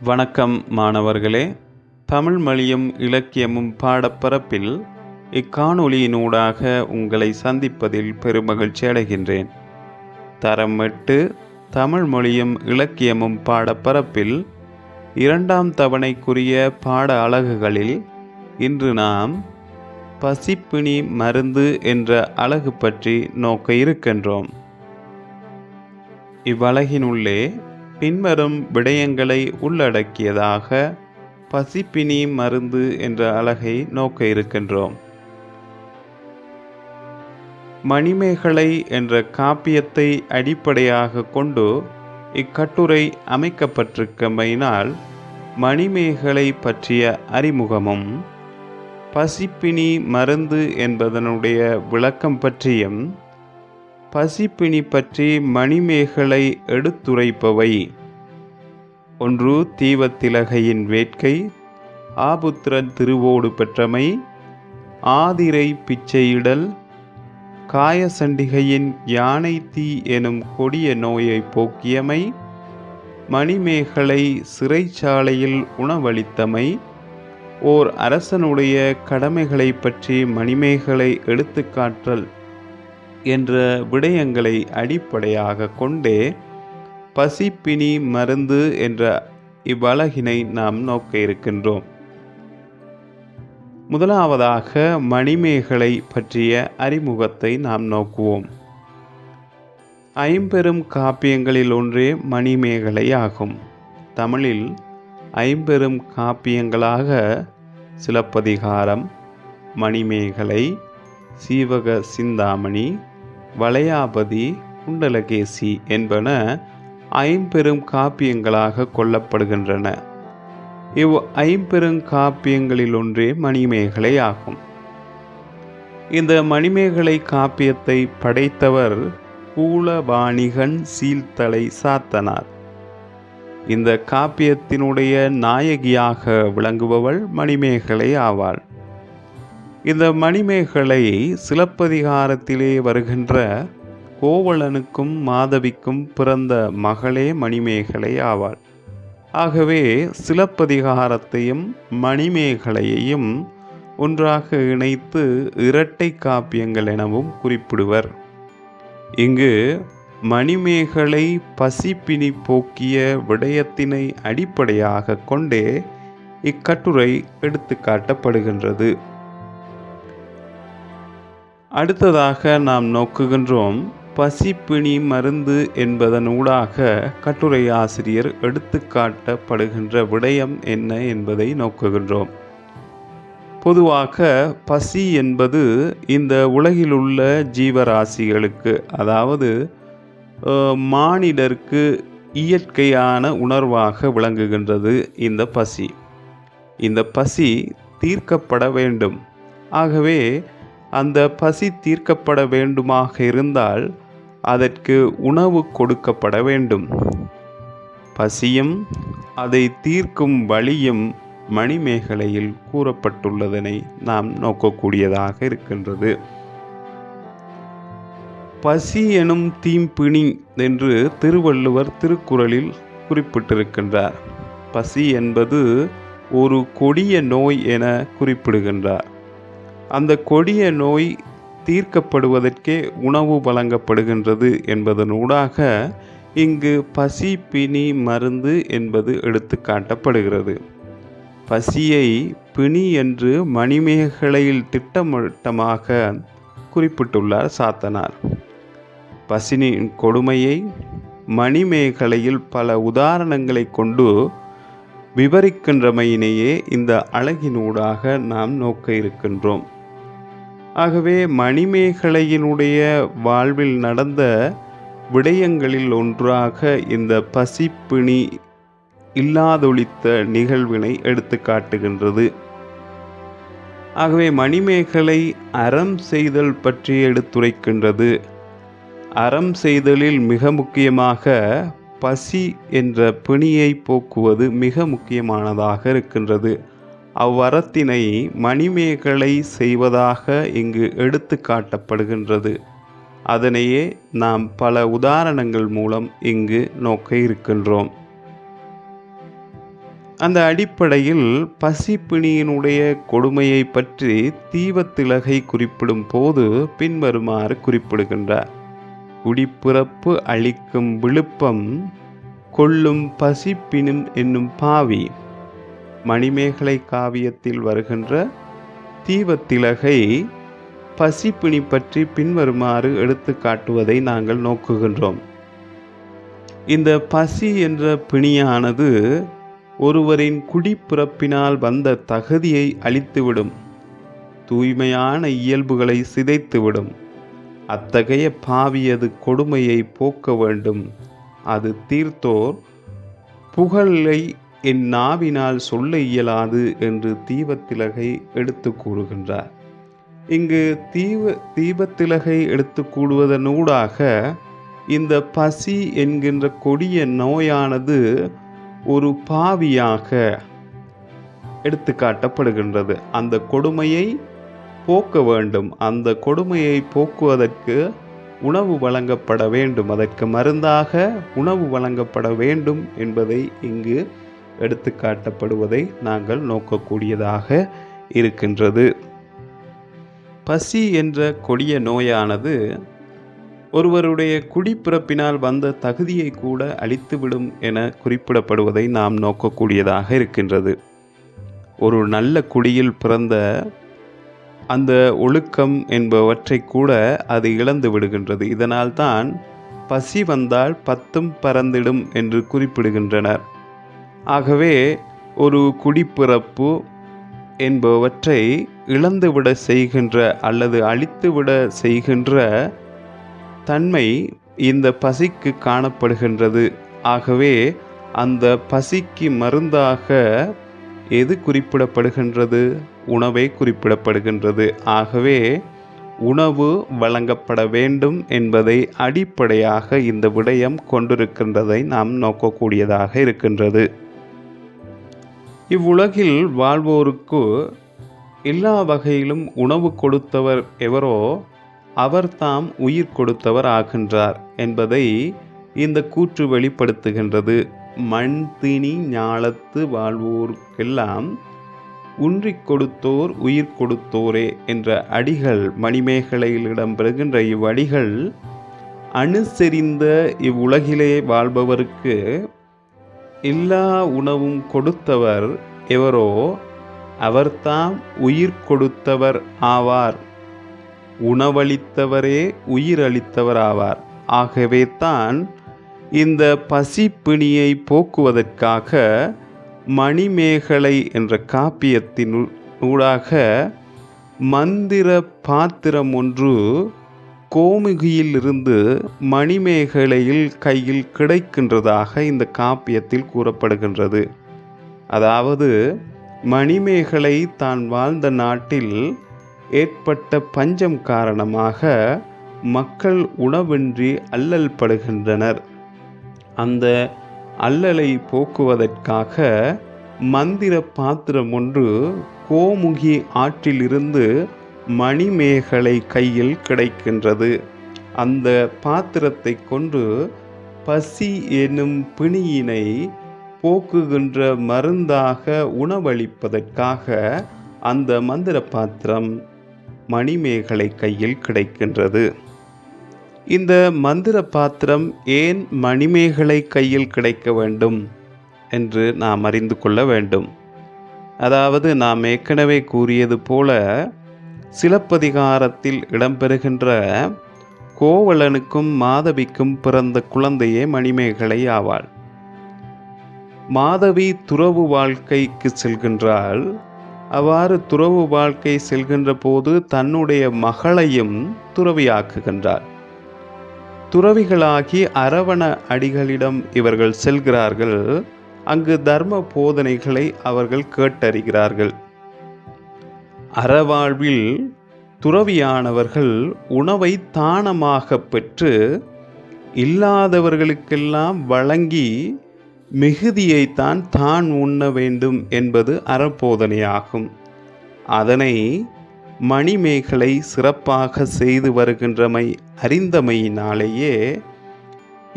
வணக்கம் மாணவர்களே. தமிழ் மொழியும் இலக்கியமும் பாடப்பரப்பில் இக்காணொளியினூடாக உங்களை சந்திப்பதில் பெருமகிழ்ச்சி அடைகின்றேன். தரம் 8 தமிழ் மொழியும் இலக்கியமும் பாடப்பரப்பில் 2ஆம் தவணைக்குரிய பாட அலகுகளில் இன்று நாம் பசிப்பிணி மருந்து என்ற அலகு பற்றி நோக்க இருக்கின்றோம். இவ்வலகினுள்ளே பின்வரும் விடயங்களை உள்ளடக்கியதாக பசிப்பிணி மருந்து என்ற அலகை நோக்க இருக்கின்றோம். மணிமேகலை என்ற காப்பியத்தை அடிப்படையாக கொண்டு இக்கட்டுரை அமைக்கப்பட்டிருக்கமையினால் மணிமேகலை பற்றிய அறிமுகமும் பசிப்பிணி மருந்து என்பதனுடைய விளக்கம் பற்றியும் பசிப்பிணி பற்றி மணிமேகலை எடுத்துரைப்பவை: 1. தீவத்திலகையின் வேட்கை, ஆபுத்திரன் திருவோடு பெற்றமை, ஆதிரை பிச்சையிடல், காயசண்டிகையின் யானை தீ எனும் கொடிய நோயை போக்கியமை, மணிமேகலை சிறைச்சாலையில் உணவளித்தமை, ஓர் அரசனுடைய கடமைகளை பற்றி மணிமேகலை எடுத்துக்காட்டல் என்ற விடயங்களை அடிப்படையாக கொண்டே பசிப்பிணி மருந்து என்ற இவ்வலகினை நாம் நோக்க இருக்கின்றோம். முதலாவதாக மணிமேகலை பற்றிய அறிமுகத்தை நாம் நோக்குவோம். ஐம்பெரும் காப்பியங்களில் ஒன்றே மணிமேகலை ஆகும். தமிழில் ஐம்பெரும் காப்பியங்களாக சிலப்பதிகாரம், மணிமேகலை, சீவக சிந்தாமணி, வளையாபதி, குண்டலகேசி என்பன ஐம்பெரும் காப்பியங்களாக கொள்ளப்படுகின்றன. இவ் ஐம்பெரும் காப்பியங்களில் ஒன்றே மணிமேகலை ஆகும். இந்த மணிமேகலை காப்பியத்தை படைத்தவர் கூலவாணிகன் சீல்தலை சாத்தனார். இந்த காப்பியத்தினுடைய நாயகியாக விளங்குபவள் மணிமேகலை ஆவாள். இந்த மணிமேகலை சிலப்பதிகாரத்திலே வருகின்ற கோவலனுக்கும் மாதவிக்கும் பிறந்த மகளே மணிமேகலை ஆவாள். ஆகவே சிலப்பதிகாரத்தையும் மணிமேகலையையும் ஒன்றாக இணைத்து இரட்டை காப்பியங்கள் எனவும் குறிப்பிடுவர். இங்கு மணிமேகலை பசிப்பிணி போக்கிய விடயத்தினை அடிப்படையாக கொண்டே இக்கட்டுரை எடுத்து காட்டப்படுகின்றது. அடுத்ததாக நாம் நோக்குகின்றோம் பசிப்பிணி மருந்து என்பதனூடாக கட்டுரை ஆசிரியர் எடுத்துக்காட்டப்படுகின்ற விடயம் என்ன என்பதை நோக்குகின்றோம். பொதுவாக பசி என்பது இந்த உலகிலுள்ள ஜீவராசிகளுக்கு, அதாவது மானிடருக்கு இயற்கையான உணர்வாக விளங்குகின்றது இந்த பசி. இந்த பசி தீர்க்கப்பட வேண்டும். ஆகவே அந்த பசி தீர்க்கப்பட வேண்டுமாக இருந்தால் அதற்கு உணவு கொடுக்கப்பட வேண்டும். பசியும் அதை தீர்க்கும் வழியும் மணிமேகலையில் கூறப்பட்டுள்ளதனை நாம் நோக்கக்கூடியதாக இருக்கின்றது. பசி எனும் தீம்பிணி என்று திருவள்ளுவர் திருக்குறளில் குறிப்பிட்டிருக்கின்றார். பசி என்பது ஒரு கொடிய நோய் என குறிப்பிடுகின்றார். அந்த கொடிய நோய் தீர்க்கப்படுவதற்கே உணவு வழங்கப்படுகின்றது என்பதனூடாக இங்கு பசி பிணி மருந்து என்பது எடுத்து காட்டப்படுகிறது. பசியை பிணி என்று மணிமேகலையில் திட்டவட்டமாக குறிப்பிட்டுள்ளார் சாத்தனார். பசினின் கொடுமையை மணிமேகலையில் பல உதாரணங்களை கொண்டு விவரிக்கின்றமையினையே இந்த அழகினூடாக நாம் நோக்க இருக்கின்றோம். ஆகவே மணிமேகலையினுடைய வாழ்வில் நடந்த விடயங்களில் ஒன்றாக இந்த பசிப்பிணி இல்லாதொழித்த நிகழ்வினை எடுத்து காட்டுகின்றது. ஆகவே மணிமேகலை அறம் செய்தல் பற்றி எடுத்துரைக்கின்றது. அறம் செய்தலில் மிக முக்கியமாக பசி என்ற பிணியை போக்குவது மிக முக்கியமானதாக இருக்கின்றது. அவ்வறத்தினை மணிமேகலை செய்வதாக இங்கு எடுத்து காட்டப்படுகின்றது. அதனையே நாம் பல உதாரணங்கள் மூலம் இங்கு நோக்க இருக்கின்றோம். அந்த அடிப்படையில் பசிப்பிணியினுடைய கொடுமையை பற்றி தீவத்திலகை குறிப்பிடும் போது பின்வருமாறு குறிப்பிடுகின்றார். குடிப்பிறப்பு அளிக்கும் விழுப்பம் கொள்ளும் பசிப்பினும் என்னும் பாவி. மணிமேகலை காவியத்தில் வருகின்ற தீவத்திலகை பசிப்பிணி பற்றி பின்வருமாறு எடுத்து காட்டுவதை நாங்கள் நோக்குகின்றோம். இந்த பசி என்ற பிணியானது ஒருவரின் குடிப்பிறப்பினால் வந்த தகுதியை அழித்துவிடும், தூய்மையான இயல்புகளை சிதைத்துவிடும். அத்தகைய பாவியது கொடுமையை போக்க வேண்டும். அது தீர்த்தோர் புகழை என் நாவினால் சொல்ல இயலாது என்று தீபத்திலகை எடுத்து கூறுகின்றார். இங்கு தீபத்திலகை எடுத்து கூடுவதனூடாக இந்த பசி என்கின்ற கொடிய நோயானது ஒரு பாவியாக எடுத்து காட்டப்படுகின்றது. அந்த கொடுமையை போக்க வேண்டும். அந்த கொடுமையை போக்குவதற்கு உணவு வழங்கப்பட வேண்டும், அதற்கு மருந்தாக உணவு வழங்கப்பட வேண்டும் என்பதை இங்கு எடுத்து காட்டப்படுவதை நாங்கள் நோக்கக்கூடியதாக இருக்கின்றது. பசி என்ற கொடிய நோயானது ஒருவருடைய குடிப்பிறப்பினால் வந்த தகுதியை கூட அழித்துவிடும் என குறிப்பிடப்படுவதை நாம் நோக்கக்கூடியதாக இருக்கின்றது. ஒரு நல்ல குடியில் பிறந்த அந்த ஒழுக்கம் என்பவற்றை கூட அது இழந்து விடுகின்றது. இதனால்தான் பசி வந்தால் பத்தும் பறந்திடும் என்று குறிப்பிடுகின்றனர். ஆகவே ஒரு குடிப்பிறப்பு என்பவற்றை இழந்துவிட செய்கின்ற அல்லது அழித்துவிட செய்கின்ற தன்மை இந்த பசிக்கு காணப்படுகின்றது. ஆகவே அந்த பசிக்கு மருந்தாக எது குறிப்பிடப்படுகின்றது? உணவே குறிப்பிடப்படுகின்றது. ஆகவே உணவு வழங்கப்பட வேண்டும் என்பதை அடிப்படையாக இந்த விடயம் கொண்டிருக்கின்றதை நாம் நோக்கக்கூடியதாக இருக்கின்றது. இவ்வுலகில் வாழ்வோருக்கு எல்லா வகையிலும் உணவு கொடுத்தவர் எவரோ அவர் தாம் உயிர் கொடுத்தவர் ஆகின்றார் என்பதை இந்த கூற்று வெளிப்படுத்துகின்றது. மண் திணி ஞாலத்து வாழ்வோருக்கெல்லாம் உன்றிக் கொடுத்தோர் உயிர் கொடுத்தோரே என்ற அடிகள் மணிமேகலையில் இடம்பெறுகின்ற இவ்வடிகள் அணுசெறிந்த இவ்வுலகிலே வாழ்பவருக்கு எல்லா உணவும் கொடுத்தவர் எவரோ அவர்தாம் உயிர் கொடுத்தவர் ஆவார். உணவளித்தவரே உயிரளித்தவர் ஆவார். ஆகவே தான் இந்த பசிப்பிணியை போக்குவதற்காக மணிமேகலை என்ற காப்பியத்தின் ஊடாக மந்திர பாத்திரம் ஒன்று கோமுகியிலிருந்து மணிமேகலையில் கையில் கிடைக்கின்றதாக இந்த காப்பியத்தில் கூறப்படுகின்றது. அதாவது மணிமேகலை தான் வாழ்ந்த நாட்டில் ஏற்பட்ட பஞ்சம் காரணமாக மக்கள் உணவின்றி அல்லல் படுகின்றனர். அந்த அல்லலை போக்குவதற்காக மந்திர பாத்திரம் ஒன்று கோமுகி ஆற்றிலிருந்து மணிமேகலை கையில் கிடைக்கின்றது. அந்த பாத்திரத்தை கொண்டு பசி எனும் பிணியினை போக்குகின்ற மருந்தாக உணவளிப்பதற்காக அந்த மந்திர பாத்திரம் மணிமேகலை கையில் கிடைக்கின்றது. இந்த மந்திர பாத்திரம் ஏன் மணிமேகலை கையில் கிடைக்க வேண்டும் என்று நாம் அறிந்து கொள்ள வேண்டும். அதாவது நாம் ஏற்கனவே கூறியது போல சிலப்பதிகாரத்தில் இடம்பெறுகின்ற கோவலனுக்கும் மாதவிக்கும் பிறந்த குழந்தையே மணிமேகலை ஆவாள். மாதவி துறவு வாழ்க்கைக்கு செல்கின்றாள். அவ்வாறு துறவு வாழ்க்கை செல்கின்ற போது தன்னுடைய மகளையும் துறவியாக்குகின்றார். துறவிகளாகி அரவண அடிகளிடம் இவர்கள் செல்கிறார்கள். அங்கு தர்ம போதனைகளை அவர்கள் கேட்டறிகிறார்கள். அறவாழ்வில் துறவியானவர்கள் உணவை தானமாக பெற்று இல்லாதவர்களுக்கெல்லாம் வழங்கி மிகுதியைத்தான் தான் உண்ண வேண்டும் என்பது அறப்போதனையாகும். அதனை மணிமேகலை சிறப்பாக செய்து வருகின்றமை அறிந்தமையினாலேயே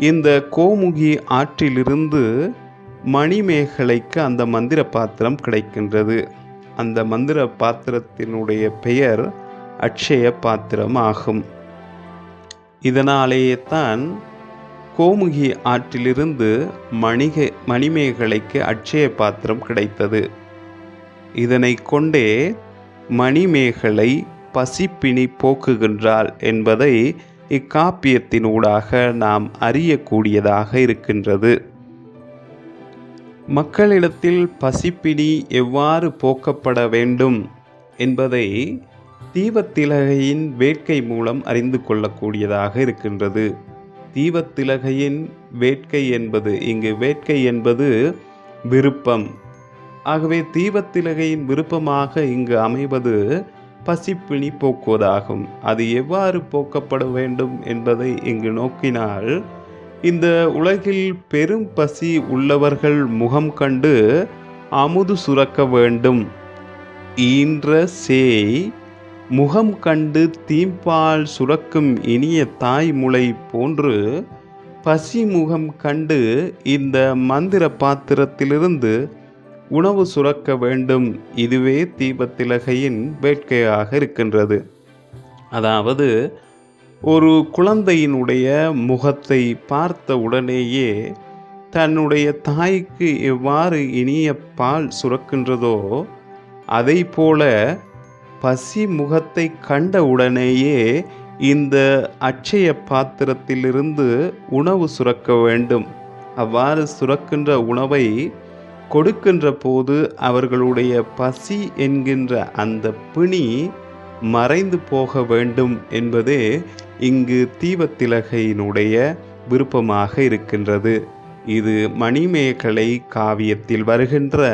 இந்த கோமுகி ஆற்றிலிருந்து மணிமேகலைக்கு அந்த மந்திர பாத்திரம் கிடைக்கின்றது. அந்த மந்திர பாத்திரத்தினுடைய பெயர் அட்சய பாத்திரம் ஆகும். இதனாலேயே தான் கோமுகி ஆற்றிலிருந்து மணிமேகலைக்கு அட்சய பாத்திரம் கிடைத்தது. இதனை கொண்டே மணிமேகலை பசிப்பினி போக்குகின்றாள் என்பதை இக்காப்பியத்தினூடாக நாம் அறியக்கூடியதாக இருக்கின்றது. மக்களிடத்தில் பசிப்பினி எவ்வாறு போக்கப்பட வேண்டும் என்பதை தீவத்திலகையின் வேட்கை மூலம் அறிந்து கொள்ளக்கூடியதாக இருக்கின்றது. தீவத்திலகையின் வேட்கை என்பது, இங்கு வேட்கை என்பது விருப்பம். ஆகவே தீவத்திலகையின் விருப்பமாக இங்கு அமைவது பசிப்பினி போக்குவதாகும். அது எவ்வாறு போக்கப்பட வேண்டும் என்பதை இங்கு நோக்கினால், இந்த உலகில் பெரும் பசி உள்ளவர்கள் முகம் கண்டு அமுது சுரக்க வேண்டும். ஈன்ற சேய் முகம் கண்டு தீம்பால் சுரக்கும் இனிய தாய்முலை போன்று பசி முகம் கண்டு இந்த மந்திர பாத்திரத்திலிருந்து உணவு சுரக்க வேண்டும். இதுவே தீபத்திலகையின் வேட்கையாக இருக்கின்றது. அதாவது ஒரு குழந்தையினுடைய முகத்தை பார்த்த உடனேயே தன்னுடைய தாய்க்கு எவ்வாறு இனிய பால் சுரக்கின்றதோ அதை போல பசி முகத்தை கண்ட உடனேயே இந்த அட்சய பாத்திரத்திலிருந்து உணவு சுரக்க வேண்டும். அவ்வாறு சுரக்கின்ற உணவை கொடுக்கின்ற போது அவர்களுடைய பசி என்கின்ற அந்த பிணி மறைந்து போக வேண்டும் என்பதே இங்கு தீவத்திலகையினுடைய விருப்பமாக இருக்கின்றது. இது மணிமேகலை காவியத்தில் வருகின்ற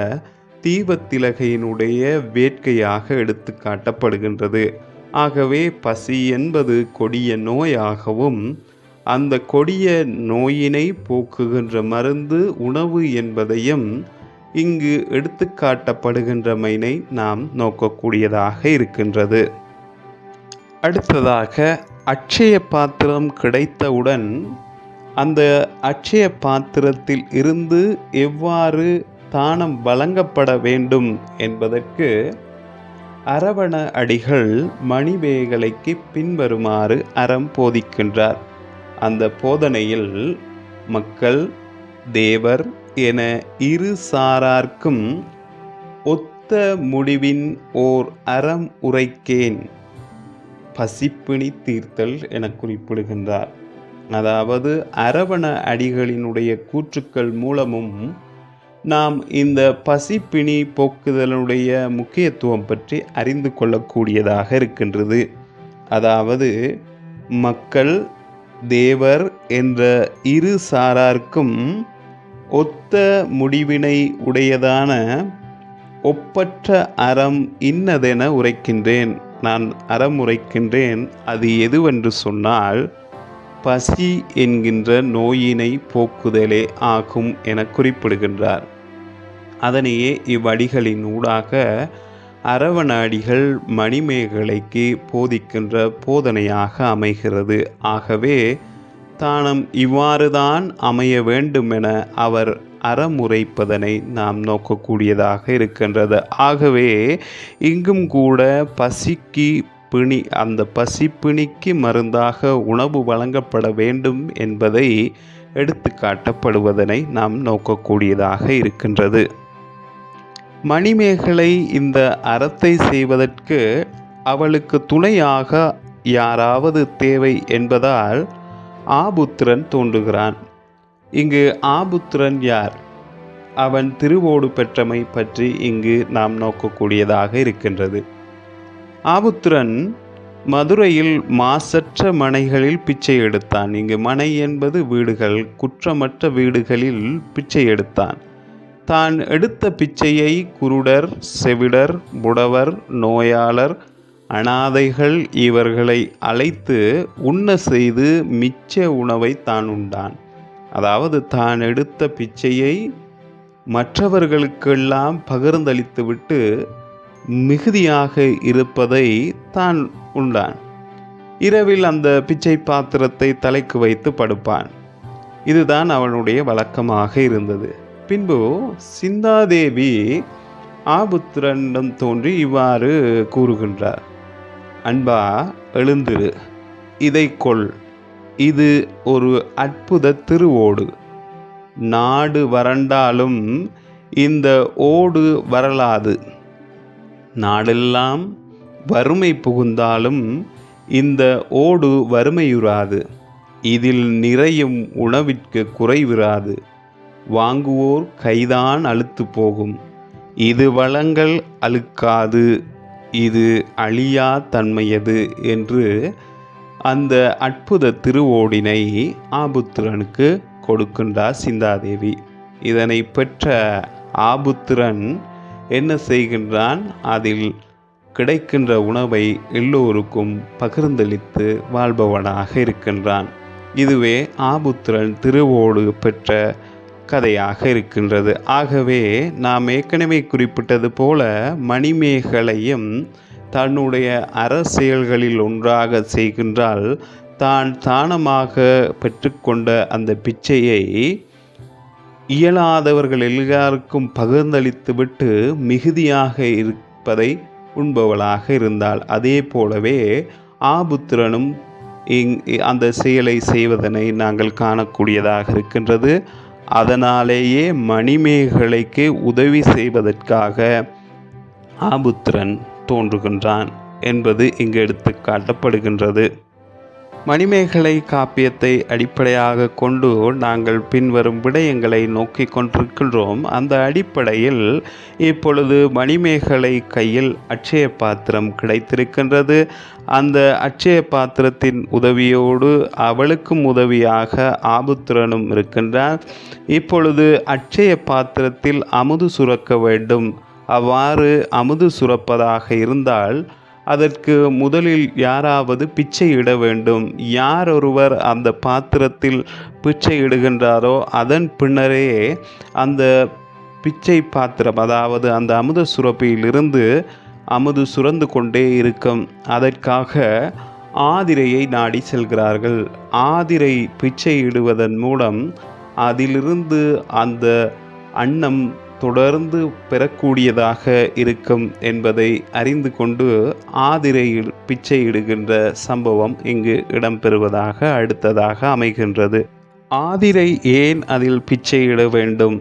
தீவத்திலகையினுடைய வேட்கையாக எடுத்து காட்டப்படுகின்றது. ஆகவே பசி என்பது கொடிய நோயாகவும் அந்த கொடிய நோயினை போக்குகின்ற மருந்து உணவு என்பதையும் இங்கு எடுத்து காட்டப்படுகின்றமையினை நாம் நோக்கக்கூடியதாக இருக்கின்றது. அடுத்ததாக அட்சய பாத்திரம் கிடைத்தவுடன் அந்த அட்சய பாத்திரத்தில் இருந்து எவ்வாறு தானம் வழங்கப்பட வேண்டும் என்பதற்கு அரவண அடிகள் மணிமேகலைக்கு பின்வருமாறு அறம் போதிக்கின்றார். அந்த போதனையில் மக்கள், தேவர் என இரு சாரார்க்கும் ஒத்த முடிவின் ஓர் அறம் உரைக்கேன், பசிப்பிணி தீர்த்தல் என குறிப்பிடுகின்றார். அதாவது அரவண அடிகளினுடைய கூற்றுக்கள் மூலமும் நாம் இந்த பசிப்பிணி போக்குதலுடைய முக்கியத்துவம் பற்றி அறிந்து கொள்ளக்கூடியதாக இருக்கின்றது. அதாவது மக்கள், தேவர் என்ற இரு சாரார்க்கும் ஒத்த முடிவினை உடையதான ஒப்பற்ற அறம் இன்னதென உரைக்கின்றேன். நான் அறம் உரைக்கின்றேன். அது எதுவென்று சொன்னால் பசி என்கின்ற நோயினை போக்குதலே ஆகும் என குறிப்பிடுகின்றார். அதனையே இவ்வடிகளின் ஊடாக அரவண அடிகள் மணிமேகலைக்கு போதிக்கின்ற போதனையாக அமைகிறது. ஆகவே தானம் இவ்வாறுதான் அமைய வேண்டும் என அவர் அறமுறைப்பதனை நாம் நோக்கக்கூடியதாக இருக்கின்றது. ஆகவே இங்கும் கூட பசிக்கு பிணி, அந்த பசிப்பிணிக்கு மருந்தாக உணவு வழங்கப்பட வேண்டும் என்பதை எடுத்து காட்டப்படுவதனை நாம் நோக்கக்கூடியதாக இருக்கின்றது. மணிமேகலை இந்த அறத்தை செய்வதற்கு அவளுக்கு துணையாக யாராவது தேவை என்பதால் ஆபுத்திரன் தோன்றுகிறான். இங்கு ஆபுத்திரன் யார்? அவன் திருவோடு பெற்றமை பற்றி இங்கு நாம் நோக்கக்கூடியதாக இருக்கின்றது. ஆபுத்திரன் மதுரையில் மாசற்ற மனைகளில் பிச்சை எடுத்தான். இங்கு மனை என்பது வீடுகள், குற்றமற்ற வீடுகளில் பிச்சை எடுத்தான். தான் எடுத்த பிச்சையை குருடர், செவிடர், முடவர், நோயாளர், அனாதைகள் இவர்களை அழைத்து உண்ண செய்து மிச்ச உணவை தான் உண்டான். அதாவது தான் எடுத்த பிச்சையை மற்றவர்களுக்கெல்லாம் பகிர்ந்தளித்துவிட்டு மிகுதியாக இருப்பதை தான் உண்டான். இரவில் அந்த பிச்சை பாத்திரத்தை தலைக்கு வைத்து படுப்பான். இதுதான் அவனுடைய வழக்கமாக இருந்தது. பின்பு சிந்தாதேவி ஆபுத்திரனிடம் தோன்றி இவ்வாறு கூறுகின்றார்: அன்பா, எழுந்திரு, இதை கொள். இது ஒரு அற்புத திருவோடு. நாடு வறண்டாலும் இந்த ஓடு வரலாது. நாடெல்லாம் வறுமை புகுந்தாலும் இந்த ஓடு வறுமையுறாது. இதில் நிறையும் உணவிற்கு குறைவிராது. வாங்குவோர் கைதான் அலுத்து போகும். இது வளங்கள் அழுக்காது. இது அழியா தன்மையது என்று அந்த அற்புத திருவோடினை ஆபுத்திரனுக்கு கொடுக்கின்றார் சிந்தாதேவி. இதனை பெற்ற ஆபுத்திரன் என்ன செய்கின்றான்? அதில் கிடைக்கின்ற உணவை எல்லோருக்கும் பகிர்ந்தளித்து வாழ்பவனாக இருக்கின்றான். இதுவே ஆபுத்திரன் திருவோடு பெற்ற கதையாக இருக்கின்றது. ஆகவே நாம் ஏற்கனவே குறிப்பிட்டது போல மணிமேகலையும் தன்னுடைய அரசியல்களில் ஒன்றாக செய்கின்றால் தான் தானமாக பெற்றுக்கொண்ட அந்த பிச்சையை இயலாதவர்கள் எல்லாருக்கும் பகிர்ந்தளித்துவிட்டு மிகுதியாக இருப்பதை உண்பவளாக இருந்தாள். அதே போலவே ஆபுத்திரனும் அந்த செயலை செய்வதனை நாங்கள் காணக்கூடியதாக இருக்கின்றது. அதனாலேயே மணிமேகலைக்கு உதவி செய்வதற்காக ஆபுத்திரன் தோன்றுகின்றான் என்பது இங்கு எடுத்து காட்டப்படுகின்றது. மணிமேகலை காப்பியத்தை அடிப்படையாக கொண்டு நாங்கள் பின்வரும் விடயங்களை நோக்கி கொண்டிருக்கின்றோம். அந்த அடிப்படையில் இப்பொழுது மணிமேகலை கையில் அட்சய பாத்திரம் கிடைத்திருக்கின்றது. அந்த அட்சய பாத்திரத்தின் உதவியோடு அவளுக்கும் உதவியாக ஆபுத்திரனும் இருக்கின்றார். இப்பொழுது அட்சய பாத்திரத்தில் அமுது சுரக்க வேண்டும். அவ்வாறு அமுது சுரப்பதாக இருந்தால் அதற்கு முதலில் யாராவது பிச்சை இட வேண்டும். யார் ஒருவர் அந்த பாத்திரத்தில் பிச்சை இடுகின்றாரோ அதன் பின்னரே அந்த பிச்சை பாத்திரம், அதாவது அந்த அமுத சுரப்பியிலிருந்து அமுது சுரந்து கொண்டே இருக்கும். அதற்காக ஆதிரையை நாடி செல்கிறார்கள். ஆதிரை பிச்சை இடுவதன் மூலம் அதிலிருந்து அந்த அன்னம் தொடர்ந்து பெறக்கூடியதாக இருக்கும் என்பதை அறிந்து கொண்டு ஆதிரையில் பிச்சை இடுகின்ற சம்பவம் இங்கு இடம்பெறுவதாக அடுத்ததாக அமைகின்றது. ஆதிரை ஏன் அதில் பிச்சை இட வேண்டும்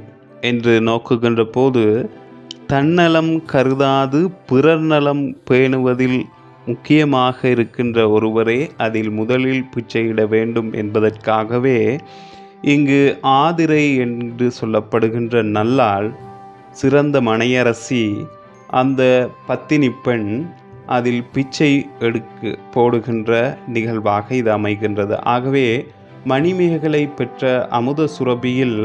என்று நோக்குகின்ற போது தன்னலம் கருதாது பிறர் நலம் பேணுவதில் முக்கியமாக இருக்கின்ற ஒருவரே அதில் முதலில் பிச்சையிட வேண்டும் என்பதற்காகவே இங்கு ஆதிரை என்று சொல்லப்படுகின்ற நல்லாள், சிறந்த மனையரசி, அந்த பத்தினி பெண் அதில் பிச்சை போடுகின்ற நிகழ்வாக இது அமைகின்றது. ஆகவே மணிமேகலை பெற்ற அமுத சுரபியில்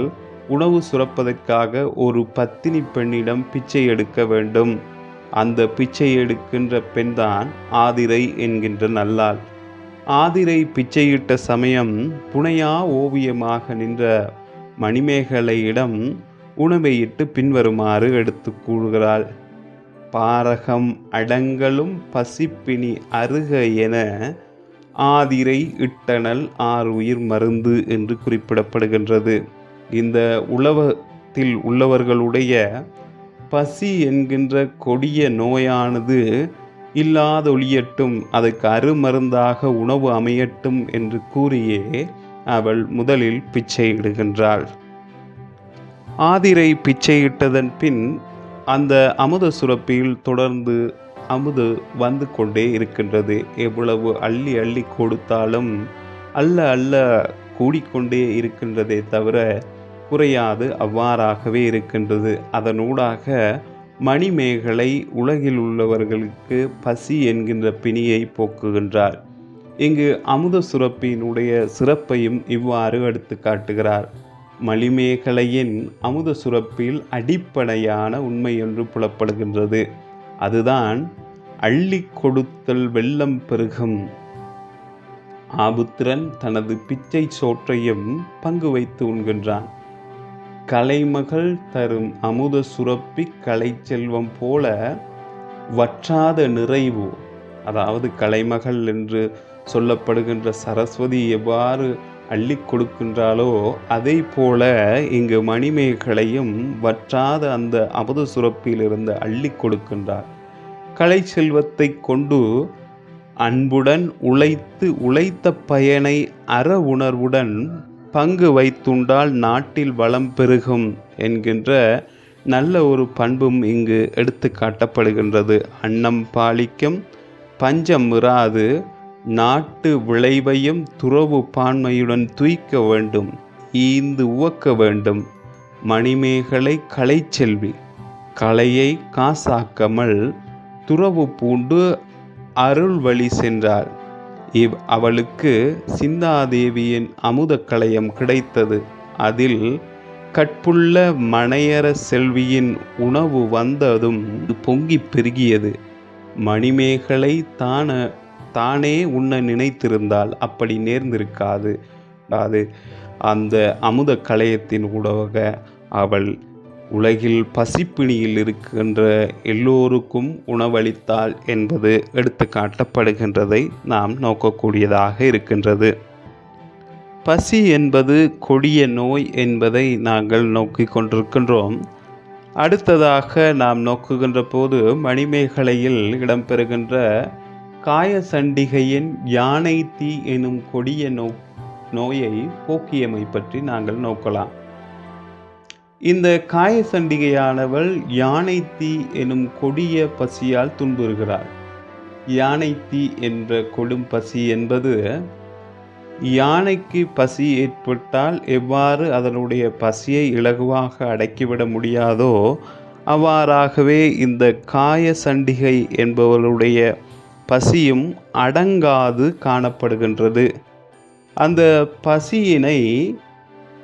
உணவு சுரப்பதற்காக ஒரு பத்தினி பெண்ணிடம் பிச்சை எடுக்க வேண்டும். அந்த பிச்சை எடுக்கின்ற பெண்தான் ஆதிரை என்கின்ற நல்லாள். ஆதிரை பிச்சையிட்ட சமயம் புனையா ஓவியமாக நின்ற மணிமேகலையிடம் உணவையிட்டு பின்வருமாறு எடுத்து கூறுகிறாள்: பாரகம் அடங்கலும் பசிப்பினி அருக என ஆதிரை இட்டனல் ஆறுயிர் மருந்து என்று குறிப்பிடப்படுகின்றது. இந்த உலகத்தில் உள்ளவர்களுடைய பசி என்கின்ற கொடிய நோயானது இல்லாதொழியட்டும், அதற்கு அருமருந்தாக உணவு அமையட்டும் என்று கூறியே அவள் முதலில் பிச்சையிடுகின்றாள். ஆதிரை பிச்சையிட்டதன் பின் அந்த அமுத சுரப்பியில் தொடர்ந்து அமுது வந்து கொண்டே இருக்கின்றது. எவ்வளவு அள்ளி அள்ளி கொடுத்தாலும் அல்ல அல்ல கூடிக்கொண்டே இருக்கின்றதே தவிர குறையாது அவ்வாறாகவே இருக்கின்றது. அதனூடாக மணிமேகலை உலகில் உள்ளவர்களுக்கு பசி என்கின்ற பிணியை போக்குகின்றார். இங்கு அமுத சுரப்பியினுடைய சிறப்பையும் இவ்வாறு எடுத்து காட்டுகிறார். மணிமேகலையின் அமுத சுரப்பில் அடிப்படையான உண்மை ஒன்று புலப்படுகின்றது. அதுதான் அள்ளி கொடுத்தல் வெள்ளம் பெருகும். ஆபுத்திரன் தனது பிச்சை சோற்றையும் பங்கு வைத்து உண்கின்றான். கலைமகள் தரும் அமுத சுரப்பி கலை செல்வம் போல வற்றாத நிறைவு, அதாவது கலைமகள் என்று சொல்லப்படுகின்ற சரஸ்வதி எவ்வாறு அள்ளி கொடுக்கின்றாளோ அதை போல இங்கு மணிமேகலையும் வற்றாத அந்த அமுத சுரப்பிலிருந்து அள்ளி கொடுக்கின்றார். கலை செல்வத்தை கொண்டு அன்புடன் உழைத்த பயனை அற உணர்வுடன் பங்கு வைத்துண்டால் நாட்டில் வளம் பெருகும் என்கின்ற நல்ல ஒரு பண்பும் இங்கு எடுத்து காட்டப்படுகின்றது. அன்னம் பாலிக்கும், பஞ்சம் இராது, நாட்டு விளைவையும் துறவு பான்மையுடன் துய்க்க வேண்டும், ஈந்து உவக்க வேண்டும். மணிமேகலை கலை செல்வி, கலையை காசாக்காமல் துறவு பூண்டு அருள் வழி சென்றாள். அவளுக்கு சிந்தாதேவியின் அமுத கலயம் கிடைத்தது. அதில் கற்புள்ள மனையர செல்வியின் உணவு வந்ததும் பொங்கி பெருகியது. மணிமேகலை தானே உண்ண நினைத்திருந்தால் அப்படி நேர்ந்திருக்காது. அந்த அமுத கலயத்தின் ஊடாக அவள் உலகில் பசிப்பிணியில் இருக்கின்ற எல்லோருக்கும் உணவளித்தாள் என்பது எடுத்து காட்டப்படுகின்றதை நாம் நோக்கக்கூடியதாக இருக்கின்றது. பசி என்பது கொடிய நோய் என்பதை நாங்கள் நோக்கிக் கொண்டிருக்கின்றோம். அடுத்ததாக நாம் நோக்குகின்ற போது மணிமேகலையில் இடம்பெறுகின்ற காயசண்டிகையின் யானை தீ எனும் கொடிய நோயை போக்கியமை பற்றி நாங்கள் நோக்கலாம். இந்த காயசண்டிகையானவள் யானை தீ எனும் கொடிய பசியால் துன்புறுகிறாள். யானை தீ என்ற கொடும் பசி என்பது யானைக்கு பசி ஏற்பட்டால் எவ்வாறு அதனுடைய பசியை இலகுவாக அடக்கிவிட முடியாதோ அவ்வாறாகவே இந்த காயசண்டிகை என்பவளுடைய பசியும் அடங்காது காணப்படுகின்றது. அந்த பசியினை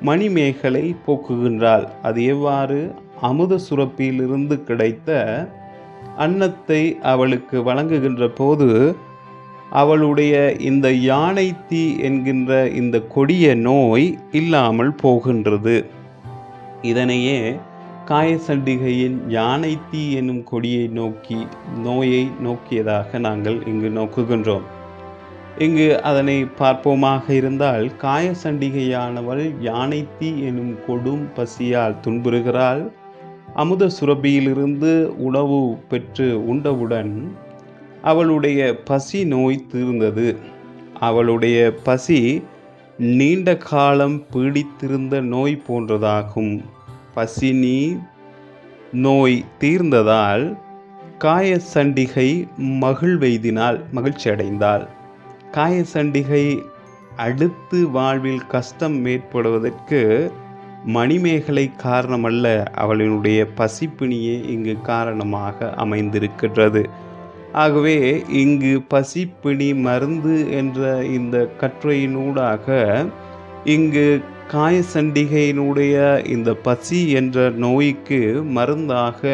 மணிமேகலை போக்குகின்றாள். அது எவ்வாறு? அமுத சுரப்பியிலிருந்து கிடைத்த அன்னத்தை அவளுக்கு வழங்குகின்ற போது அவளுடைய இந்த யானை தீ என்கின்ற இந்த கொடிய நோய் இல்லாமல் போகின்றது. இதனையே காயசண்டிகையின் யானை தீ எனும் கொடியை நோயை நோக்கியதாக நாங்கள் இங்கு நோக்குகின்றோம். இங்கு அதனை பார்ப்போமாக இருந்தால், காயசண்டிகையானவள் யானை தீ எனும் கொடும் பசியால் துன்புறுகிறாள். அமுத சுரபியிலிருந்து உணவு பெற்று உண்டவுடன் அவளுடைய பசி நோய் தீர்ந்தது. அவளுடைய பசி நீண்ட காலம் பீடித்திருந்த நோய் போன்றதாகும். பசி நோய் தீர்ந்ததால் காயசண்டிகை மகிழ்ச்சி அடைந்தாள். காயசண்டிகை அடுத்து வாழ்வில் கஷ்டம் ஏற்படுவதற்கு மணிமேகலை காரணமல்ல, அவளினுடைய பசிப்பிணியே இங்கு காரணமாக அமைந்திருக்கின்றது. ஆகவே இங்கு பசிப்பிணி மருந்து என்ற இந்த கட்டுரையினூடாக இங்கு காயசண்டிகையினுடைய இந்த பசி என்ற நோய்க்கு மருந்தாக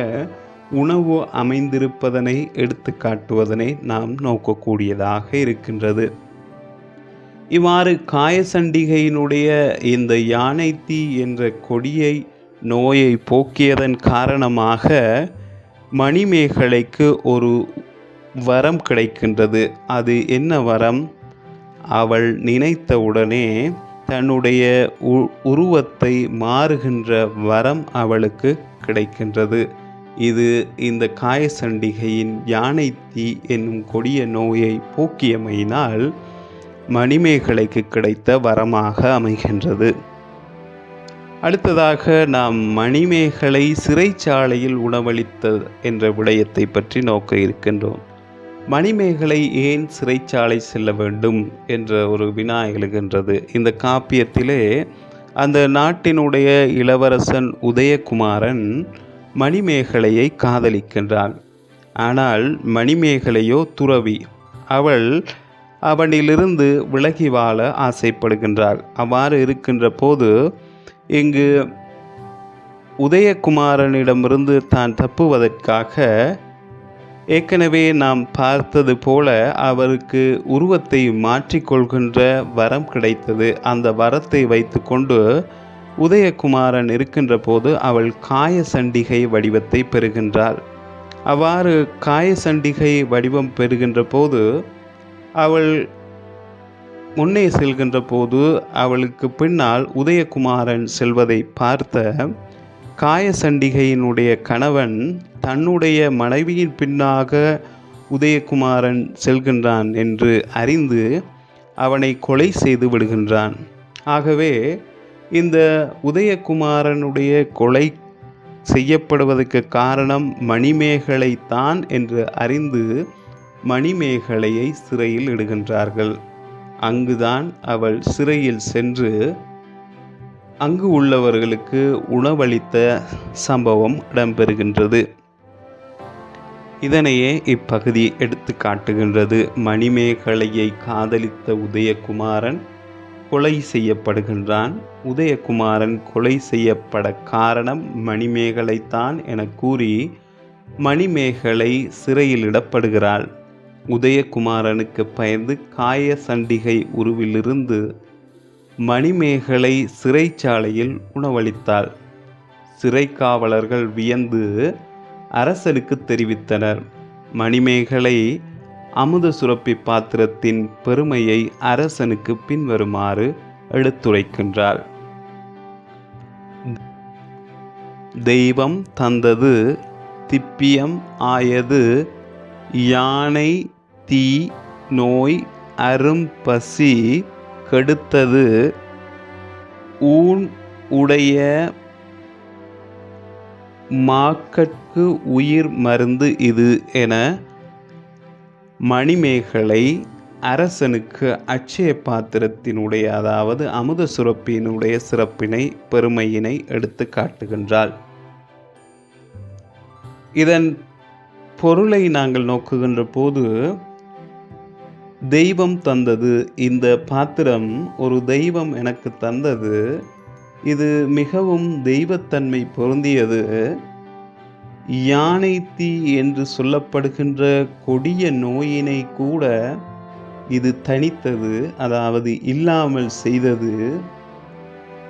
உணவு அமைந்திருப்பதனை எடுத்து காட்டுவதனை நாம் நோக்கக்கூடியதாக இருக்கின்றது. இவ்வாறு காயசண்டிகையினுடைய இந்த யானை தீ என்ற கொடியை நோயை போக்கியதன் காரணமாக மணிமேகலைக்கு ஒரு வரம் கிடைக்கின்றது. அது என்ன வரம்? அவள் நினைத்தவுடனே தன்னுடைய உருவத்தை மாறுகின்ற வரம் அவளுக்கு கிடைக்கின்றது. இது இந்த காயசண்டிகையின் யானை தீ என்னும் கொடிய நோயை போக்கியமையினால் மணிமேகலைக்கு கிடைத்த வரமாக அமைகின்றது. அடுத்ததாக நாம் மணிமேகலை சிறைச்சாலையில் உணவளித்த என்ற விடயத்தை பற்றி நோக்க இருக்கின்றோம். மணிமேகலை ஏன் சிறைச்சாலை செல்ல வேண்டும் என்ற ஒரு வினா எழுகின்றது. இந்த காப்பியத்திலே அந்த நாட்டினுடைய இளவரசன் உதயகுமாரன் மணிமேகலையை காதலிக்கின்றாள். ஆனால் மணிமேகலையோ துறவி. அவனிலிருந்து விலகி வாழ ஆசைப்படுகின்றாள். அவ்வாறு இருக்கின்ற போது இங்கு உதயகுமாரனிடமிருந்து தான் தப்புவதற்காக ஏற்கனவே நாம் பார்த்தது போல அவருக்கு உருவத்தை மாற்றிக்கொள்கின்ற வரம் கிடைத்தது. அந்த வரத்தை வைத்து கொண்டு உதயகுமாரன் இருக்கின்ற போது அவள் காயசண்டிகை வடிவத்தை பெறுகின்றாள். அவ்வாறு காயசண்டிகை வடிவம் பெறுகின்ற போது அவள் முன்னே செல்கின்ற போது அவளுக்கு பின்னால் உதயகுமாரன் செல்வதை பார்த்த காயசண்டிகையினுடைய கணவன் தன்னுடைய மனைவியின் பின்னாக உதயகுமாரன் செல்கின்றான் என்று அறிந்து அவனை கொலை செய்து விடுகின்றான். ஆகவே இந்த உதயகுமாரனுடைய கொலை செய்யப்படுவதற்கு காரணம் மணிமேகலைத்தான் என்று அறிந்து மணிமேகலையை சிறையில் இடுகின்றார்கள். அங்குதான் அவள் சிறையில் சென்று அங்கு உள்ளவர்களுக்கு உணவளித்த சம்பவம் இடம்பெறுகின்றது. இதனையே இப்பகுதி எடுத்து காட்டுகின்றது. மணிமேகலையை காதலித்த உதயகுமாரன் கொலை செய்யப்படுகின்றான். உதயகுமாரன் கொலை செய்யப்பட காரணம் மணிமேகலைத்தான் என கூறி மணிமேகலை சிறையில் இடப்படுகிறாள். உதயகுமாரனுக்கு பயந்து காயசண்டிகை உருவிலிருந்து மணிமேகலை சிறைச்சாலையில் உணவளித்தாள். சிறை காவலர்கள் வியந்து அரசனுக்கு தெரிவித்தனர். மணிமேகலை அமுத சுரப்பி பாத்திரத்தின் பெருமையை அரசனுக்கு பின்வருமாறு எடுத்துரைக்கின்றாள். தெய்வம் தந்தது திப்பியம் ஆயது யானை தீ நோய் அரும் பசி கெடுத்தது ஊன் உடைய மாக்கட்கு உயிர் மருந்து இது என மணிமேகலை அரசனுக்கு அட்சய பாத்திரத்தினுடைய அதாவது அமுத சுரப்பினுடைய சிறப்பினை பெருமையினை எடுத்து காட்டுகின்றாள். இதன் பொருளை நாங்கள் நோக்குகின்ற போது தெய்வம் தந்தது, இந்த பாத்திரம் ஒரு தெய்வம் எனக்கு தந்தது, இது மிகவும் தெய்வத்தன்மை பொருந்தியது. யானை தீ என்று சொல்லப்படுகின்ற கொடிய நோயினை கூட இது தணித்தது, அதாவது இல்லாமல் செய்தது.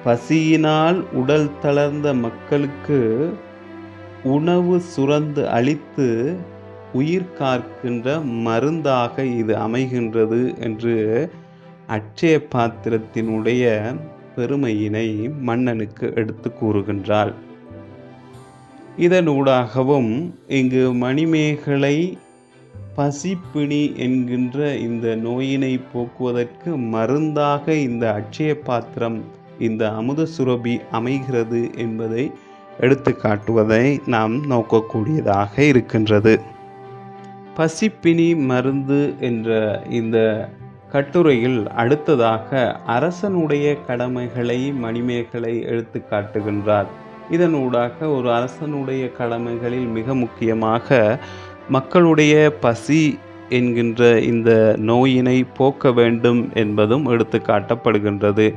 பசியினால் உடல் தளர்ந்த மக்களுக்கு உணவு சுரந்து அளித்து உயிர் காக்கின்ற மருந்தாக இது அமைகின்றது என்று அட்சய பாத்திரத்தினுடைய பெருமையினை மன்னனுக்கு எடுத்து கூறுகின்றாள். இதனூடாகவும் இங்கு மணிமேகலை பசிப்பிணி என்கின்ற இந்த நோயினை போக்குவதற்கு மருந்தாக இந்த அட்சய பாத்திரம், இந்த அமுத சுரபி அமைகிறது என்பதை எடுத்து காட்டுவதை நாம் நோக்கக்கூடியதாக இருக்கின்றது. பசிப்பிணி மருந்து என்ற இந்த கட்டுரையில் அடுத்ததாக அரசனுடைய கடமைகளை மணிமேகலை எடுத்து காட்டுகின்றார். இதனூடாக ஒரு அரசனுடைய கடமைகளில் மிக முக்கியமாக மக்களுடைய பசி என்கின்ற இந்த நோயினை போக்க வேண்டும் என்பதும் எடுத்து காட்டப்படுகின்றது.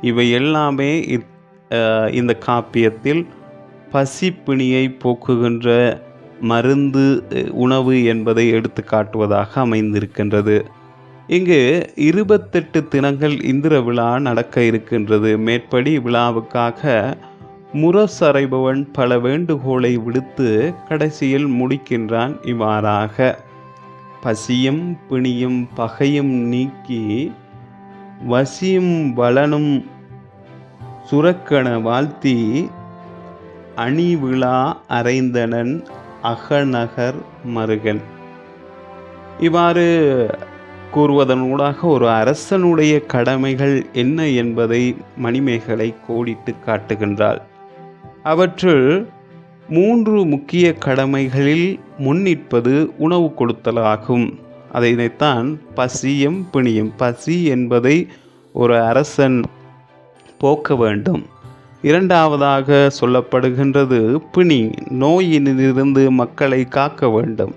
இவை எல்லாமே இந்த காப்பியத்தில் பசிப்பிணியை போக்குகின்ற மருந்து உணவு என்பதை எடுத்து காட்டுவதாக அமைந்திருக்கின்றது. இங்கு 28 தினங்கள் இந்திர விழா நடக்க இருக்கின்றது. மேற்படி விழாவுக்காக முரசறைபவன் பல வேண்டுகோளை விடுத்து கடைசியில் முடிக்கின்றான் இவ்வாறாக: பசியும் பிணியும் பகையும் நீக்கி வசியும் வளனும் சுரக்கண வாழ்த்தி அணிவிழா அறைந்தனன் அகநகர் மருகன். இவ்வாறு கூறுவதனூடாக ஒரு அரசனுடைய கடமைகள் என்ன என்பதை மணிமேகலை கோடிட்டு காட்டுகின்றாள். அவற்றுள் 3 முக்கிய கடமைகளில் முன்னிற்பது உணவு கொடுத்தலாகும். அதனைத்தான் பசியும் பிணியும். பசி என்பதை ஒரு அரசன் போக்க வேண்டும். இரண்டாவதாக சொல்லப்படுகின்றது பிணி, நோயினிலிருந்து மக்களை காக்க வேண்டும்.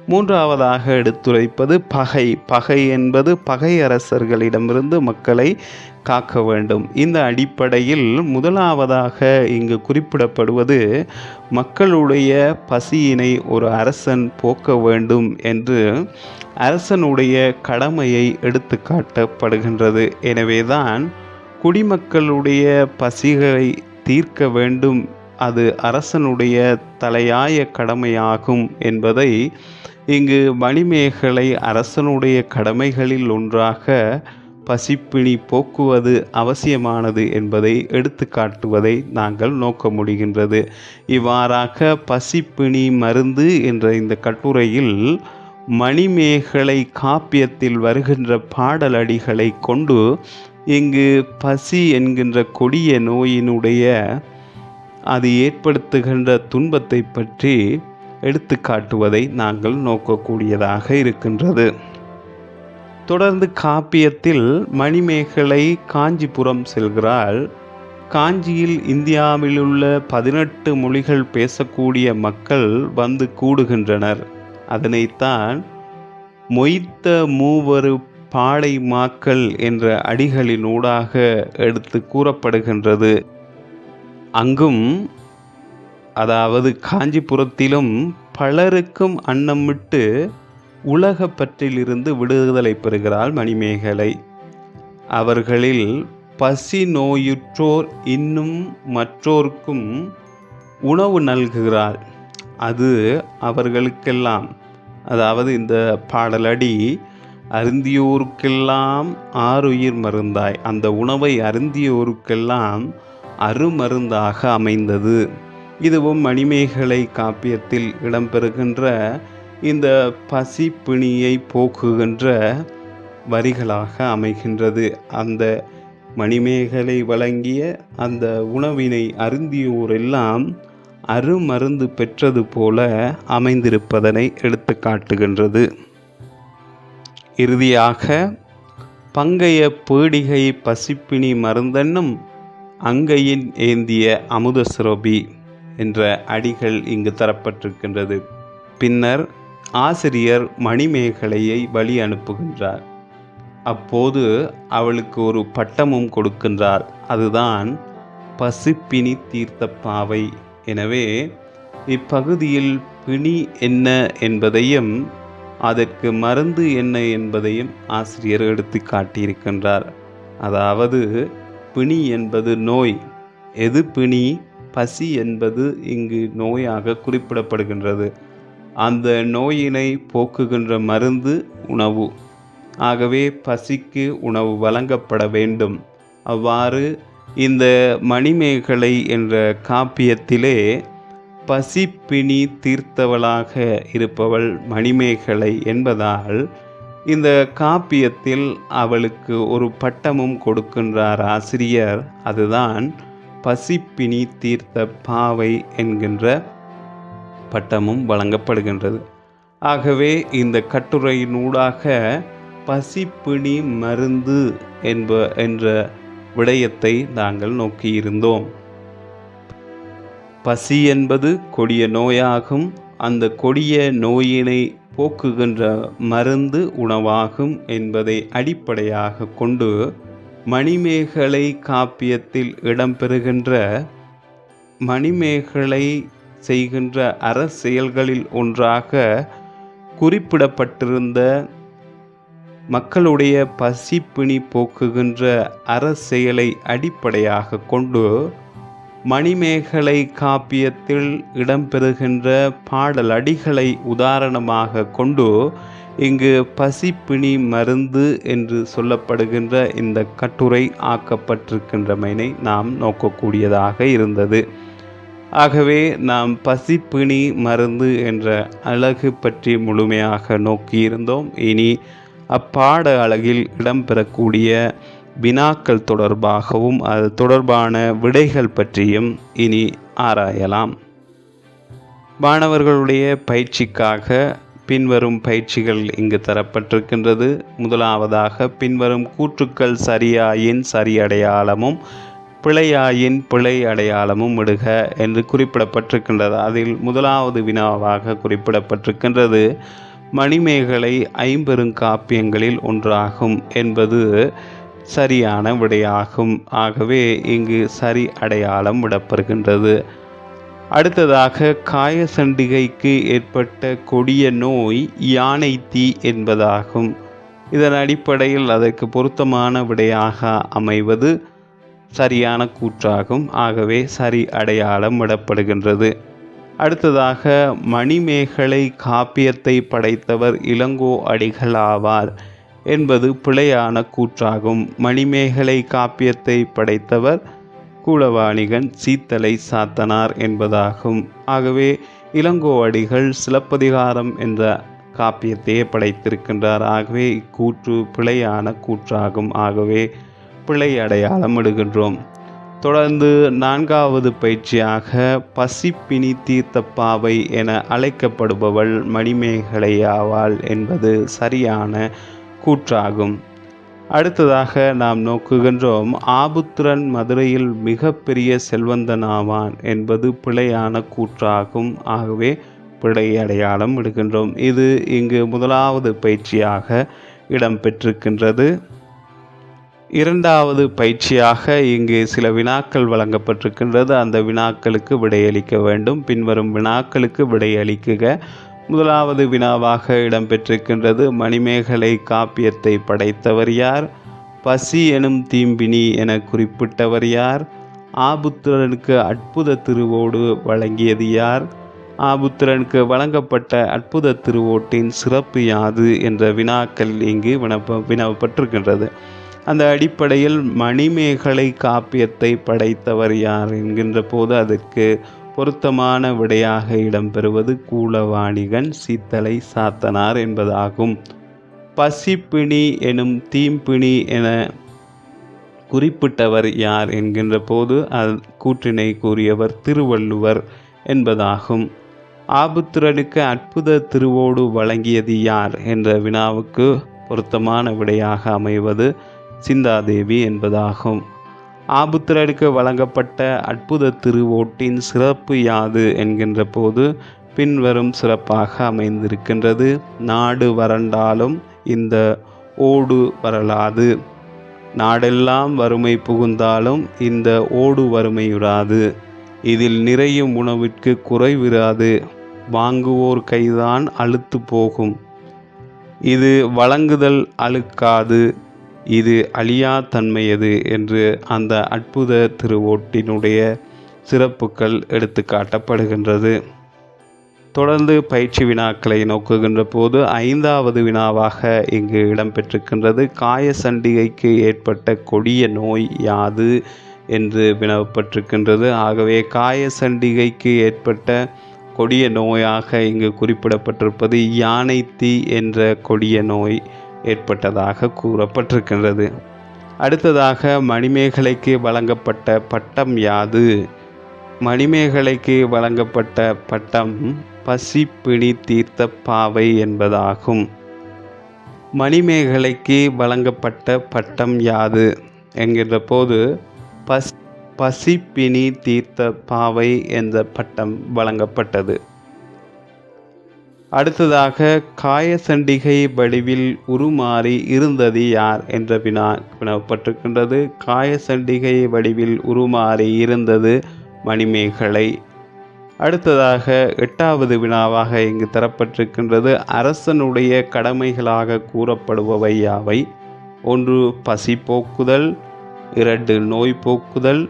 மூன்றாவதாக எடுத்துரைப்பது பகை. பகை என்பது பகை அரசர்களிடமிருந்து மக்களை காக்க வேண்டும். இந்த அடிப்படையில் முதலாவதாக இங்கு குறிப்பிடப்படுவது மக்களுடைய பசியினை ஒரு அரசன் போக்க வேண்டும் என்று அரசனுடைய கடமையை எடுத்து காட்டப்படுகின்றது. எனவேதான் குடிமக்களுடைய பசிகளை தீர்க்க வேண்டும், அது அரசனுடைய தலையாய கடமையாகும் என்பதை இங்கு மணிமேகலை அரசனுடைய கடமைகளில் ஒன்றாக பசிப்பிணி போக்குவது அவசியமானது என்பதை எடுத்து காட்டுவதை நாங்கள் நோக்க முடிகின்றது. இவ்வாறாக பசிப்பிணி மருந்து என்ற இந்த கட்டுரையில் மணிமேகலை காப்பியத்தில் வருகின்ற பாடலடிகளை கொண்டு இங்கு பசி என்கின்ற கொடிய நோயினுடைய அது ஏற்படுத்துகின்ற துன்பத்தை பற்றி எடுத்து காட்டுவதை நாங்கள் நோக்கக்கூடியதாக இருக்கின்றது. தொடர்ந்து காப்பியத்தில் மணிமேகலை காஞ்சிபுரம் செல்கிறாள். காஞ்சியில் இந்தியாவில் உள்ள 18 மொழிகள் பேசக்கூடிய மக்கள் வந்து கூடுகின்றனர். அதனைத்தான் மொய்த்த மூவரு பாடை மாக்கள் என்ற அடிகளினூடாக எடுத்து கூறப்படுகின்றது. அங்கும் அதாவது காஞ்சிபுரத்திலும் பலருக்கும் அன்னமிட்டு உலக பற்றிலிருந்து விடுதலை பெறுகிறாள் மணிமேகலை. அவர்களில் பசி நோயுற்றோர் இன்னும் மற்றோர்க்கும் உணவு நல்குகிறாள். அது அவர்களுக்கெல்லாம், அதாவது இந்த பாடலடி அருந்தியோருக்கெல்லாம் ஆருயிர் மருந்தாய், அந்த உணவை அருந்தியோருக்கெல்லாம் அருமருந்தாக அமைந்தது. இதுவும் மணிமேகலை காப்பியத்தில் இடம்பெறுகின்ற இந்த பசி பிணியை போக்குகின்ற வரிகளாக அமைகின்றது. அந்த மணிமேகலை வழங்கிய அந்த உணவினை அருந்தியோரெல்லாம் அருமருந்து பெற்றது போல அமைந்திருப்பதனை எடுத்து காட்டுகின்றது. இறுதியாக பங்கைய பேடிகை பசிப்பிணி மருந்தென்னும் அங்கையின் ஏந்திய அமுத சுரபி என்ற அடிகள் இங்கு தரப்பட்டிருக்கின்றது. பின்னர் ஆசிரியர் மணிமேகலையை வழி அனுப்புகின்றார். அப்போது அவளுக்கு ஒரு பட்டமும் கொடுக்கின்றார். அதுதான் பசிப்பிணி தீர்த்த பாவை. எனவே இப்பகுதியில் பிணி என்ன என்பதையும் அதற்கு மருந்து என்ன என்பதையும் ஆசிரியர் எடுத்து காட்டியிருக்கின்றார். அதாவது பிணி என்பது நோய். எது பிணி? பசி என்பது இங்கு நோயாக குறிப்பிடப்படுகின்றது. அந்த நோயினை போக்குகின்ற மருந்து உணவு. ஆகவே பசிக்கு உணவு வழங்கப்பட வேண்டும். அவ்வாறு இந்த மணிமேகலை என்ற காப்பியத்திலே பசிப்பிணி தீர்த்தவளாக இருப்பவள் மணிமேகலை என்பதால் இந்த காப்பியத்தில் அவளுக்கு ஒரு பட்டமும் கொடுக்கின்றார் ஆசிரியர். அதுதான் பசிப்பிணி தீர்த்த பாவை என்கின்ற பட்டமும் வழங்கப்படுகின்றது. ஆகவே இந்த கட்டுரையினூடாக பசிப்பிணி மருந்து என்ற விடயத்தை நாங்கள் நோக்கியிருந்தோம். பசி என்பது கொடிய நோயாகும். அந்த கொடிய நோயினை போக்குகின்ற மருந்து உணவாகும் என்பதை அடிப்படையாக கொண்டு மணிமேகலை காப்பியத்தில் இடம்பெறுகின்ற மணிமேகலை செய்கின்ற அறச்செயல்களில் ஒன்றாக குறிப்பிடப்பட்டிருந்த மக்களுடைய பசிப்பிணி போக்குகின்ற அறச்செயலை அடிப்படையாக கொண்டு மணிமேகலை காப்பியத்தில் இடம்பெறுகின்ற பாடலடிகளை உதாரணமாக கொண்டு இங்கு பசிப்பிணி மருந்து என்று சொல்லப்படுகின்ற இந்த கட்டுரை ஆக்கப்பட்டிருக்கின்றமையினை நாம் நோக்கக்கூடியதாக இருந்தது. ஆகவே நாம் பசிப்பிணி மருந்து என்ற அலகு பற்றி முழுமையாக நோக்கியிருந்தோம். இனி அப்பாட அலகில் இடம்பெறக்கூடிய வினாக்கள் தொடர்பாகவும் அது தொடர்பான விடைகள் பற்றியும் இனி ஆராயலாம். மாணவர்களுடைய பயிற்சிக்காக பின்வரும் பயிற்சிகள் இங்கு தரப்பட்டிருக்கின்றது. முதலாவதாக பின்வரும் கூற்றுக்கள் சரியாயின் சரி அடையாளமும் பிழையாயின் பிழை அடையாளமும் இடுக என்று குறிப்பிடப்பட்டிருக்கின்றது. அதில் முதலாவது வினாவாக குறிப்பிடப்பட்டிருக்கின்றது மணிமேகலை ஐம்பெருங்காப்பியங்களில் ஒன்றாகும் என்பது சரியான விடையாகும். ஆகவே இங்கு சரி அடையாளம் விடப்படுகின்றது. அடுத்ததாக காயசண்டிகைக்கு ஏற்பட்ட கொடிய நோய் யானை தீ என்பதாகும். இதன் அடிப்படையில் அதற்கு பொருத்தமான விடையாக அமைவது சரியான கூற்றாகும். ஆகவே சரி அடையாளம் விடப்படுகின்றது. அடுத்ததாக மணிமேகலை காப்பியத்தை படைத்தவர் இளங்கோ அடிகள் ஆவார். என்பது பிழையான கூற்றாகும். மணிமேகலை காப்பியத்தை படைத்தவர் கூலவாணிகன் சீத்தலை சாத்தனார் என்பதாகும். ஆகவே இளங்கோவடிகள் சிலப்பதிகாரம் என்ற காப்பியத்தையே படைத்திருக்கின்றார். ஆகவே இக்கூற்று பிழையான கூற்றாகும். ஆகவே பிழை அடையாளம் இடுகின்றோம். தொடர்ந்து 4வது பயிற்சியாக பசிப்பினி தீர்த்த பாவை என அழைக்கப்படுபவள் மணிமேகலை ஆவாள் என்பது சரியான கூற்றாகும். அடுத்ததாக நாம் நோக்குகின்றோம், ஆபுத்திரன் மதுரையில் மிக பெரிய செல்வந்தன் ஆவான் என்பது பிழையான கூற்றாகும். ஆகவே பிழை அடையாளம் இடுகின்றோம். இது இங்கு 1வது பயிற்சியாக இடம்பெற்றிருக்கின்றது. 2வது பயிற்சியாக இங்கு சில வினாக்கள் வழங்கப்பட்டிருக்கின்றது. அந்த வினாக்களுக்கு விடையளிக்க வேண்டும். பின்வரும் வினாக்களுக்கு விடையளிக்குக. 1வது வினாவாக இடம்பெற்றிருக்கின்றது, மணிமேகலை காப்பியத்தை படைத்தவர் யார்? பசி எனும் தீம்பினி என குறிப்பிட்டவர் யார்? ஆபுத்திரனுக்கு அற்புத திருவோடு வழங்கியது யார்? ஆபுத்திரனுக்கு வழங்கப்பட்ட அற்புத திருவோட்டின் சிறப்பு யாது என்ற வினாக்கள் இங்கு வினவப்பட்டிருக்கின்றது. அந்த அடிப்படையில் மணிமேகலை காப்பியத்தை படைத்தவர் யார் என்கின்ற போது அதற்கு பொருத்தமான விடையாக இடம்பெறுவது கூலவாணிகன் சீத்தலை சாத்தனார் என்பதாகும். பசிப்பிணி எனும் தீம்பிணி என குறிப்பிட்டவர் யார் என்கின்ற போது கூற்றினை கூறியவர் திருவள்ளுவர் என்பதாகும். ஆபுத்திரனுக்கு அற்புத திருவோடு வழங்கியது யார் என்ற வினாவுக்கு பொருத்தமான விடையாக அமைவது சிந்தாதேவி என்பதாகும். ஆபுத்திரனுக்கு வழங்கப்பட்ட அற்புத திருவோட்டின் சிறப்பு யாது என்கின்ற போது பின்வரும் சிறப்பாக அமைந்திருக்கின்றது. நாடு வறண்டாலும் இந்த ஓடு வரலாது, நாடெல்லாம் வறுமை புகுந்தாலும் இந்த ஓடு வறுமையுறாது, இதில் நிறையும் உணவிற்கு குறைவிராது, வாங்குவோர் கைதான் அலுத்து போகும், இது வழங்குதல் அழுக்காது, இது அழியா தன்மையது என்று அந்த அற்புத திருவோட்டினுடைய சிறப்புகள் எடுத்து காட்டப்படுகின்றது. தொடர்ந்து பயிற்சி வினாக்களை நோக்குகின்ற போது 5வது வினாவாக இங்கு இடம்பெற்றிருக்கின்றது, காயசண்டிகைக்கு ஏற்பட்ட கொடிய நோய் யாது என்று வினவப்பட்டிருக்கின்றது. ஆகவே காயசண்டிகைக்கு ஏற்பட்ட கொடிய நோயாக இங்கு குறிப்பிடப்பட்டிருப்பது யானைத்தீ என்ற கொடிய நோய் ஏற்பட்டதாக கூறப்பட்டிருக்கின்றது. அடுத்ததாக மணிமேகலைக்கு வழங்கப்பட்ட பட்டம் யாது? மணிமேகலைக்கு வழங்கப்பட்ட பட்டம் பசிப்பிணி தீர்த்த பாவை என்பதாகும். மணிமேகலைக்கு வழங்கப்பட்ட பட்டம் யாது என்கின்ற போது பசிப்பிணி தீர்த்த பாவை என்ற பட்டம் வழங்கப்பட்டது. அடுத்ததாக காயசண்டிகை வடிவில் உருமாறி இருந்தது யார் என்ற வினவப்பட்டிருக்கின்றது. காயசண்டிகை வடிவில் உருமாறி இருந்தது மணிமேகலை. அடுத்ததாக 8வது வினாவாக இங்கு தரப்பட்டிருக்கின்றது, அரசனுடைய கடமைகளாக கூறப்படுபவை யாவை? 1 பசி போக்குதல், 2 நோய் போக்குதல்,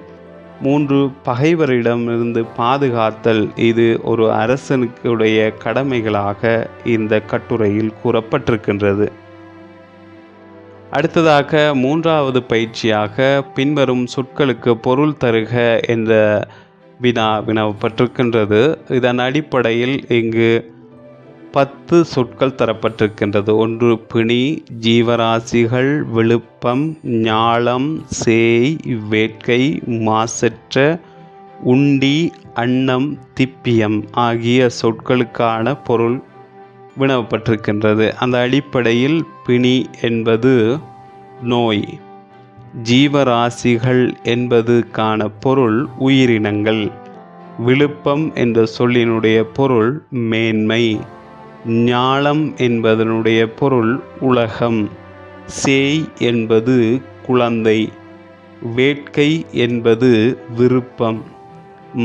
3 பகைவரிடமிருந்து பாதுகாத்தல். இது ஒரு அரசனுடைய கடமைகளாக இந்த கட்டுரையில் கூறப்பட்டிருக்கின்றது. அடுத்ததாக 3வது பயிற்சியாக பின்வரும் சொற்களுக்கு பொருள் தருக என்ற வினவப்பட்டிருக்கின்றது. இதன் அடிப்படையில் இங்கு 10 சொற்கள் தரப்பட்டிருக்கின்றது. 1 பிணி, ஜீவராசிகள், விழுப்பம், ஞாலம், சேய், வேட்கை, மாசற்ற, உண்டி, அன்னம், திப்பியம் ஆகிய சொற்களுக்கான பொருள் வினவப்பட்டிருக்கின்றது. அந்த அடிப்படையில் பிணி என்பது நோய், ஜீவராசிகள் என்பதுக்கான பொருள் உயிரினங்கள், விழுப்பம் என்ற சொல்லினுடைய பொருள் மேன்மை, ஞாலம் என்பதனுடைய பொருள் உலகம், சேய் என்பது குழந்தை, வேட்கை என்பது விருப்பம்,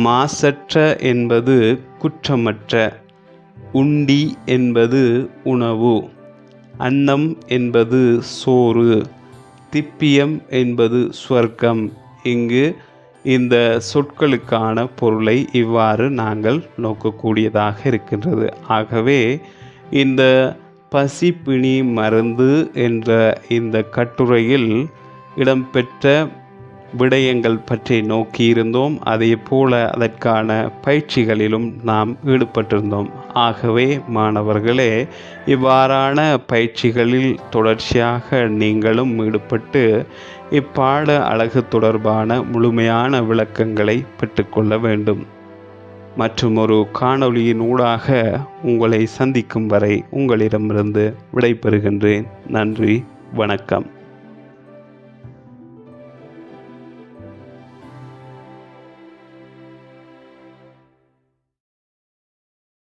மாசற்ற என்பது குற்றமற்ற, உண்டி என்பது உணவு, அன்னம் என்பது சோறு, திப்பியம் என்பது சுவர்க்கம். இங்கு இந்த சொற்களுக்கான பொருளை இவ்வாறு நாங்கள் நோக்கக்கூடியதாக இருக்கின்றது. ஆகவே இந்த பசிப்பிணி மருந்து என்ற இந்த கட்டுரையில் இடம்பெற்ற விடயங்கள் பற்றி நோக்கியிருந்தோம். அதே போல அதற்கான பயிற்சிகளிலும் நாம் ஈடுபட்டிருந்தோம். ஆகவே மாணவர்களே, இவ்வாறான பயிற்சிகளில் தொடர்ச்சியாக நீங்களும் ஈடுபட்டு இப்பாட அழகு தொடர்பான முழுமையான விளக்கங்களை பெற்றுக்கொள்ள வேண்டும். மற்றும் ஒரு காணொளியின் ஊடாக உங்களை சந்திக்கும் வரை உங்களிடமிருந்து விடைபெறுகின்றேன். நன்றி, வணக்கம்.